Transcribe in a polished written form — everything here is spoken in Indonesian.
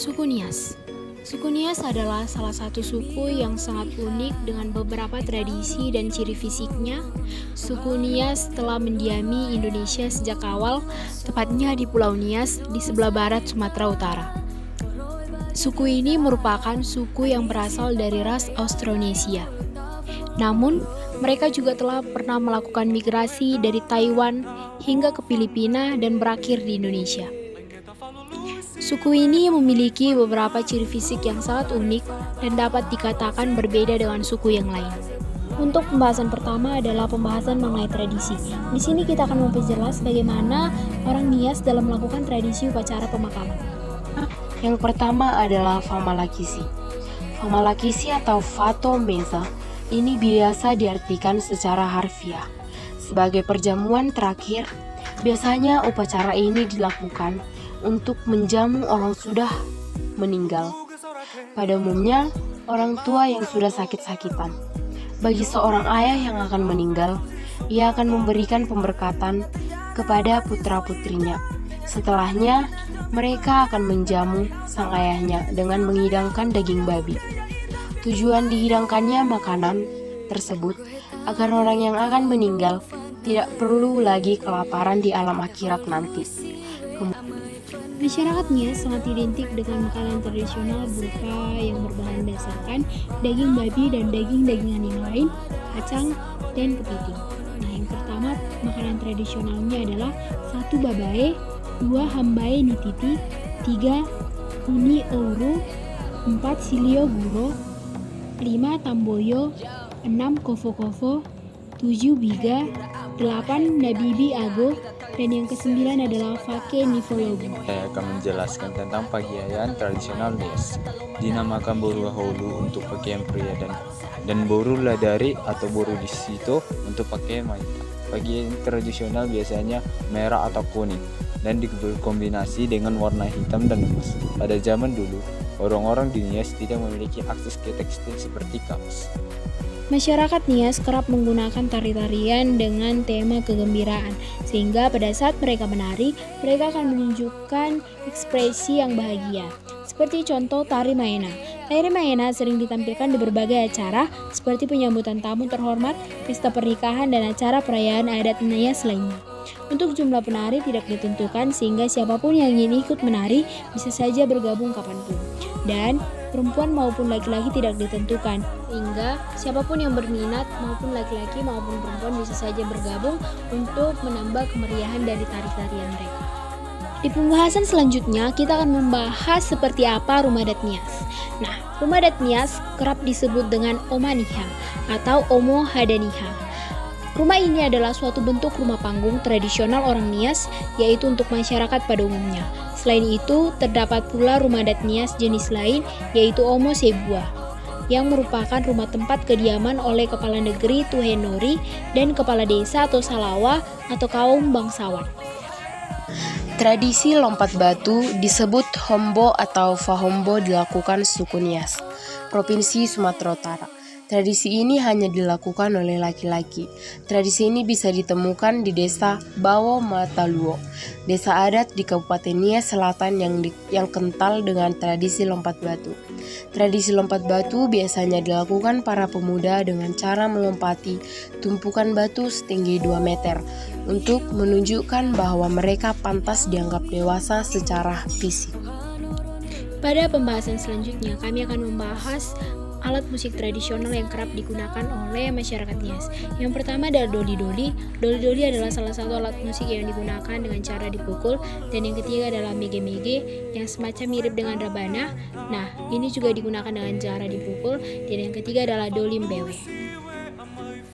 Suku Nias. Suku Nias adalah salah satu suku yang sangat unik dengan beberapa tradisi dan ciri fisiknya. Suku Nias telah mendiami Indonesia sejak awal, tepatnya di Pulau Nias di sebelah barat Sumatera Utara. Suku ini merupakan suku yang berasal dari ras Austronesia. Namun, mereka juga telah pernah melakukan migrasi dari Taiwan hingga ke Filipina dan berakhir di Indonesia. Suku ini memiliki beberapa ciri fisik yang sangat unik dan dapat dikatakan berbeda dengan suku yang lain. Untuk pembahasan pertama adalah pembahasan mengenai tradisi. Di sini kita akan memperjelas bagaimana orang Nias dalam melakukan tradisi upacara pemakaman. Yang pertama adalah Famalakisi. Famalakisi atau Fato Meza ini biasa diartikan secara harfiah sebagai perjamuan terakhir. Biasanya upacara ini dilakukan untuk menjamu orang sudah meninggal. Pada umumnya, orang tua yang sudah sakit-sakitan. Bagi seorang ayah yang akan meninggal, ia akan memberikan pemberkatan kepada putra-putrinya. Setelahnya, mereka akan menjamu sang ayahnya dengan menghidangkan daging babi. Tujuan dihidangkannya makanan tersebut agar orang yang akan meninggal tidak perlu lagi kelaparan di alam akhirat nanti. Masyarakat Nias sangat identik dengan makanan tradisional berupa yang berbahan dasarkan daging babi dan daging-dagingan yang lain, kacang, dan kepiting. Nah, yang pertama makanan tradisionalnya adalah 1 babae, 2 hambae nititi, 3 uni euru, 4 silio guro, 5 tamboyo, 6 kofo-kofo, 7 biga, 8 nabibi ago, dan yang ke-9 adalah Fake Nifologi. Saya akan menjelaskan tentang pakaian tradisional Nias. Dinamakan boru holu untuk pakaian pria dan boru ladari atau boru di situ untuk pakaian wanita. Pakaian tradisional biasanya merah atau kuning dan berkombinasi dengan warna hitam dan emas. Pada zaman dulu, orang-orang di Nias tidak memiliki akses ke tekstil seperti kaos. Masyarakat Nias kerap menggunakan tari-tarian dengan tema kegembiraan, sehingga pada saat mereka menari, mereka akan menunjukkan ekspresi yang bahagia. Seperti contoh tari Maena. Tari Maena sering ditampilkan di berbagai acara, seperti penyambutan tamu terhormat, pesta pernikahan, dan acara perayaan adat Nias lainnya. Untuk jumlah penari tidak ditentukan, sehingga siapapun yang ingin ikut menari bisa saja bergabung kapanpun. Dan perempuan maupun laki-laki tidak ditentukan, sehingga siapapun yang berminat maupun laki-laki maupun perempuan bisa saja bergabung untuk menambah kemeriahan dari tari-tarian mereka. Di pembahasan selanjutnya, kita akan membahas seperti apa rumah adat Nias. Nah, rumah adat Nias kerap disebut dengan Omaniha atau Omo Hadaniha. Rumah ini adalah suatu bentuk rumah panggung tradisional orang Nias, yaitu untuk masyarakat pada umumnya. Selain itu, terdapat pula rumah adat Nias jenis lain, yaitu Omo Sebua, yang merupakan rumah tempat kediaman oleh kepala negeri Tuhenori dan kepala desa atau Salawa atau kaum bangsawan. Tradisi lompat batu disebut Hombo atau Fahombo dilakukan suku Nias, Provinsi Sumatera Utara. Tradisi ini hanya dilakukan oleh laki-laki. Tradisi ini bisa ditemukan di desa Bawo Mataluo, desa adat di Kabupaten Nias Selatan yang kental dengan tradisi lompat batu. Tradisi lompat batu biasanya dilakukan para pemuda dengan cara melompati tumpukan batu setinggi 2 meter untuk menunjukkan bahwa mereka pantas dianggap dewasa secara fisik. Pada pembahasan selanjutnya, kami akan membahas alat musik tradisional yang kerap digunakan oleh masyarakat Nias. Yang pertama adalah doli-doli. Doli-doli adalah salah satu alat musik yang digunakan dengan cara dipukul. Dan yang ketiga adalah mege-mege yang semacam mirip dengan rabana. Nah, ini juga digunakan dengan cara dipukul. Dan yang ketiga adalah doli mbewe.